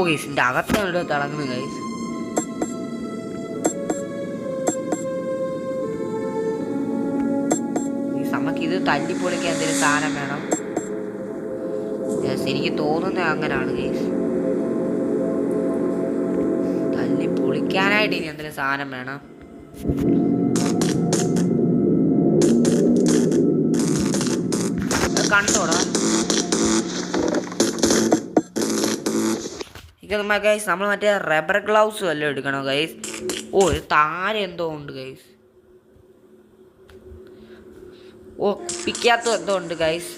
Guys ഇതിൻ്റെ അകത്താണ് തിളങ്ങുന്നത് guys. നമുക്കിത് തല്ലിപ്പൊളിക്കാൻ എന്തെങ്കിലും സാധനം വേണം. എനിക്ക് തോന്നുന്നത് അങ്ങനെയാണ് ഗൈസ്. തല്ലിപ്പൊളിക്കാനായിട്ട് ഇനി എന്തെങ്കിലും സാധനം വേണം. കണ്ടോടാ ഗൈസ്. നമ്മൾ മറ്റേ റബ്ബർ ഗ്ലൗസ് വല്ലതും എടുക്കണോ ഗൈസ്? ഓ ഒരു താര എന്തോ ഉണ്ട് ഗൈസ്. ഓ കുപ്പിക്കകത്തും എന്തോ ഉണ്ട് ഗൈസ്.